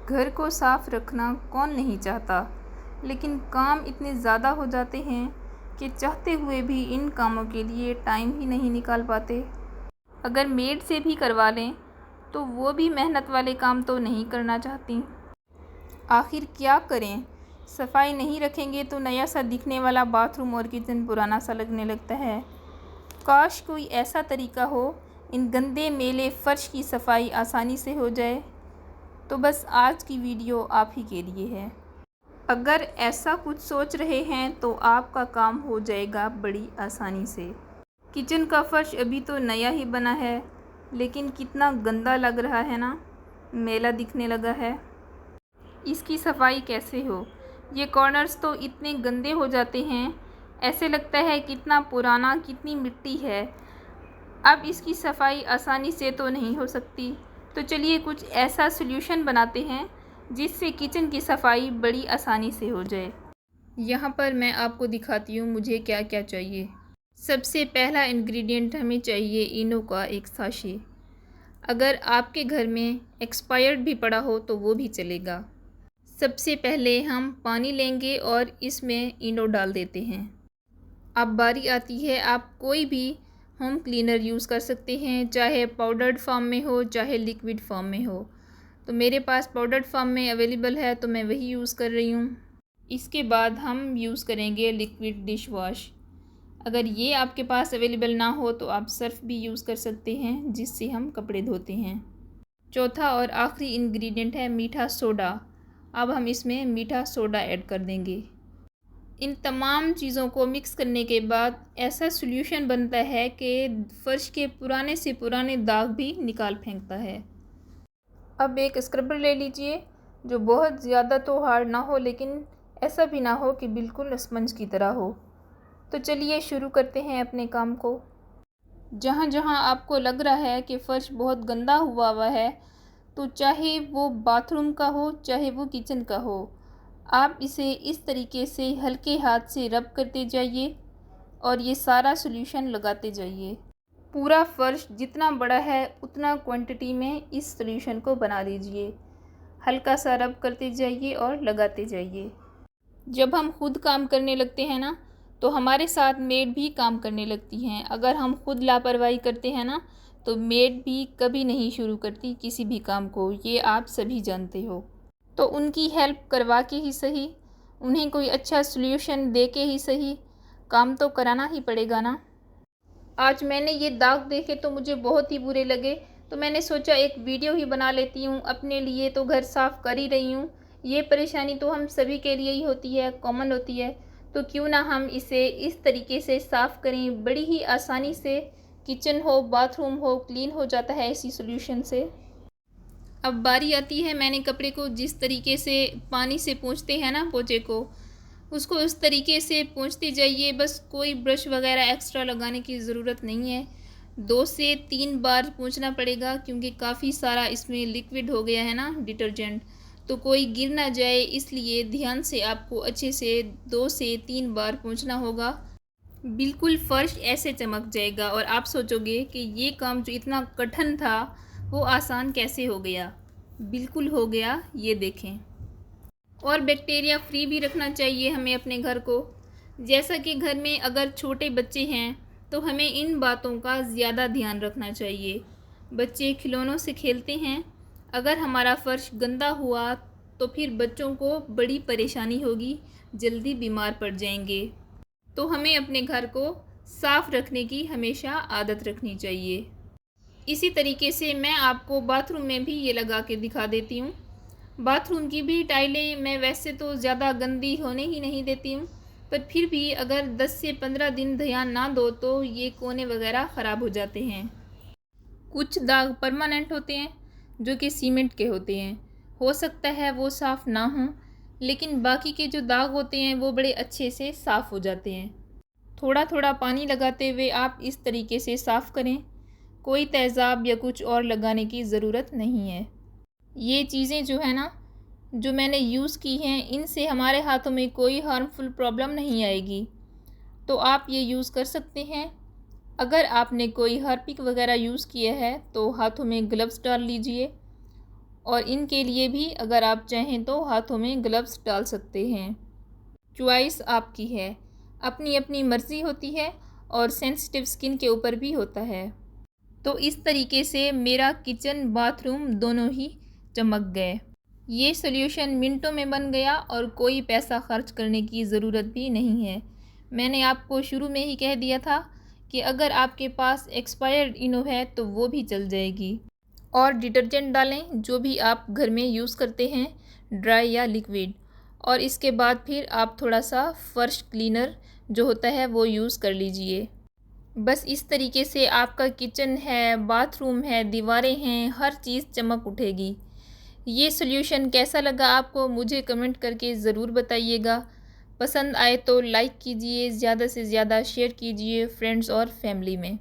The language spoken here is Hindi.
घर को साफ रखना कौन नहीं चाहता, लेकिन काम इतने ज़्यादा हो जाते हैं कि चाहते हुए भी इन कामों के लिए टाइम ही नहीं निकाल पाते। अगर मेड से भी करवा लें तो वो भी मेहनत वाले काम तो नहीं करना चाहती। आखिर क्या करें? सफाई नहीं रखेंगे तो नया सा दिखने वाला बाथरूम और किचन पुराना सा लगने लगता है। काश कोई ऐसा तरीका हो इन गंदे मेले फर्श की सफाई आसानी से हो जाए। तो बस आज की वीडियो आप ही के लिए है। अगर ऐसा कुछ सोच रहे हैं तो आपका काम हो जाएगा बड़ी आसानी से। किचन का फर्श अभी तो नया ही बना है, लेकिन कितना गंदा लग रहा है ना, मैला दिखने लगा है। इसकी सफाई कैसे हो? ये कॉर्नर्स तो इतने गंदे हो जाते हैं, ऐसे लगता है कितना पुराना, कितनी मिट्टी है। अब इसकी सफाई आसानी से तो नहीं हो सकती, तो चलिए कुछ ऐसा सॉल्यूशन बनाते हैं जिससे किचन की सफाई बड़ी आसानी से हो जाए। यहाँ पर मैं आपको दिखाती हूँ मुझे क्या क्या चाहिए। सबसे पहला इंग्रेडिएंट हमें चाहिए इनो का एक साशे। अगर आपके घर में एक्सपायर्ड भी पड़ा हो तो वो भी चलेगा। सबसे पहले हम पानी लेंगे और इसमें इनो डाल देते हैं। अब बारी आती है, आप कोई भी होम क्लीनर यूज़ कर सकते हैं, चाहे पाउडर्ड फॉर्म में हो चाहे लिक्विड फॉर्म में हो। तो मेरे पास पाउडर्ड फॉर्म में अवेलेबल है तो मैं वही यूज़ कर रही हूँ। इसके बाद हम यूज़ करेंगे लिक्विड डिश वॉश। अगर ये आपके पास अवेलेबल ना हो तो आप सर्फ भी यूज़ कर सकते हैं, जिससे हम कपड़े धोते हैं। चौथा और आखिरी इंग्रेडिएंट है मीठा सोडा। अब हम इसमें मीठा सोडा ऐड कर देंगे। इन तमाम चीज़ों को मिक्स करने के बाद ऐसा सॉल्यूशन बनता है कि फर्श के पुराने से पुराने दाग भी निकाल फेंकता है। अब एक स्क्रबर ले लीजिए जो बहुत ज़्यादा तो हार्ड ना हो, लेकिन ऐसा भी ना हो कि बिल्कुल स्पंज की तरह हो। तो चलिए शुरू करते हैं अपने काम को। जहाँ जहाँ आपको लग रहा है कि फ़र्श बहुत गंदा हुआ हुआ है, तो चाहे वो बाथरूम का हो चाहे वो किचन का हो, आप इसे इस तरीके से हल्के हाथ से रब करते जाइए और ये सारा सॉल्यूशन लगाते जाइए। पूरा फ़र्श जितना बड़ा है उतना क्वांटिटी में इस सॉल्यूशन को बना लीजिए। हल्का सा रब करते जाइए और लगाते जाइए। जब हम खुद काम करने लगते हैं ना, तो हमारे साथ मेड भी काम करने लगती हैं। अगर हम खुद लापरवाही करते हैं ना, तो मेड भी कभी नहीं शुरू करती किसी भी काम को, ये आप सभी जानते हो। तो उनकी हेल्प करवा के ही सही, उन्हें कोई अच्छा सॉल्यूशन दे के ही सही, काम तो कराना ही पड़ेगा ना। आज मैंने ये दाग देखे तो मुझे बहुत ही बुरे लगे, तो मैंने सोचा एक वीडियो ही बना लेती हूँ। अपने लिए तो घर साफ़ कर ही रही हूँ, ये परेशानी तो हम सभी के लिए ही होती है, कॉमन होती है। तो क्यों ना हम इसे इस तरीके से साफ़ करें, बड़ी ही आसानी से। किचन हो बाथरूम हो क्लीन हो जाता है इसी सॉल्यूशन से। अब बारी आती है, मैंने कपड़े को जिस तरीके से पानी से पोंछते हैं ना पोंछे को, उसको उस तरीके से पोंछते जाइए। बस कोई ब्रश वगैरह एक्स्ट्रा लगाने की ज़रूरत नहीं है। 2 से 3 बार पोंछना पड़ेगा, क्योंकि काफ़ी सारा इसमें लिक्विड हो गया है ना, डिटर्जेंट, तो कोई गिर ना जाए, इसलिए ध्यान से आपको अच्छे से 2 से 3 बार पोंछना होगा। बिल्कुल फ़र्श ऐसे चमक जाएगा और आप सोचोगे कि ये काम जो इतना कठिन था वो आसान कैसे हो गया। बिल्कुल हो गया, ये देखें। और बैक्टीरिया फ्री भी रखना चाहिए हमें अपने घर को। जैसा कि घर में अगर छोटे बच्चे हैं तो हमें इन बातों का ज़्यादा ध्यान रखना चाहिए। बच्चे खिलौनों से खेलते हैं, अगर हमारा फ़र्श गंदा हुआ तो फिर बच्चों को बड़ी परेशानी होगी, जल्दी बीमार पड़ जाएंगे। तो हमें अपने घर को साफ़ रखने की हमेशा आदत रखनी चाहिए। इसी तरीके से मैं आपको बाथरूम में भी ये लगा के दिखा देती हूँ। बाथरूम की भी टाइलें मैं वैसे तो ज़्यादा गंदी होने ही नहीं देती हूँ, पर फिर भी अगर 10 से 15 दिन ध्यान ना दो तो ये कोने वगैरह ख़राब हो जाते हैं। कुछ दाग परमानेंट होते हैं जो कि सीमेंट के होते हैं, हो सकता है वो साफ़ ना हों, लेकिन बाकी के जो दाग होते हैं वो बड़े अच्छे से साफ़ हो जाते हैं। थोड़ा थोड़ा पानी लगाते हुए आप इस तरीके से साफ़ करें, कोई तेज़ाब या कुछ और लगाने की ज़रूरत नहीं है। ये चीज़ें जो है ना, जो मैंने यूज़ की हैं, इनसे हमारे हाथों में कोई हार्मफुल प्रॉब्लम नहीं आएगी, तो आप ये यूज़ कर सकते हैं। अगर आपने कोई हार्पिक वगैरह यूज़ किया है तो हाथों में ग्लव्स डाल लीजिए और इनके लिए भी अगर आप चाहें तो हाथों में ग्लव्स डाल सकते हैं। चॉइस आपकी है, अपनी अपनी मर्ज़ी होती है और सेंसिटिव स्किन के ऊपर भी होता है। तो इस तरीके से मेरा किचन बाथरूम दोनों ही चमक गए। ये सॉल्यूशन मिनटों में बन गया और कोई पैसा खर्च करने की ज़रूरत भी नहीं है। मैंने आपको शुरू में ही कह दिया था कि अगर आपके पास एक्सपायर्ड इनो है तो वो भी चल जाएगी। और डिटर्जेंट डालें जो भी आप घर में यूज़ करते हैं, ड्राई या लिक्विड, और इसके बाद फिर आप थोड़ा सा फर्श क्लीनर जो होता है वो यूज़ कर लीजिए। बस इस तरीके से आपका किचन है, बाथरूम है, दीवारें हैं, हर चीज़ चमक उठेगी। ये सॉल्यूशन कैसा लगा आपको मुझे कमेंट करके ज़रूर बताइएगा। पसंद आए तो लाइक कीजिए, ज़्यादा से ज़्यादा शेयर कीजिए फ्रेंड्स और फैमिली में।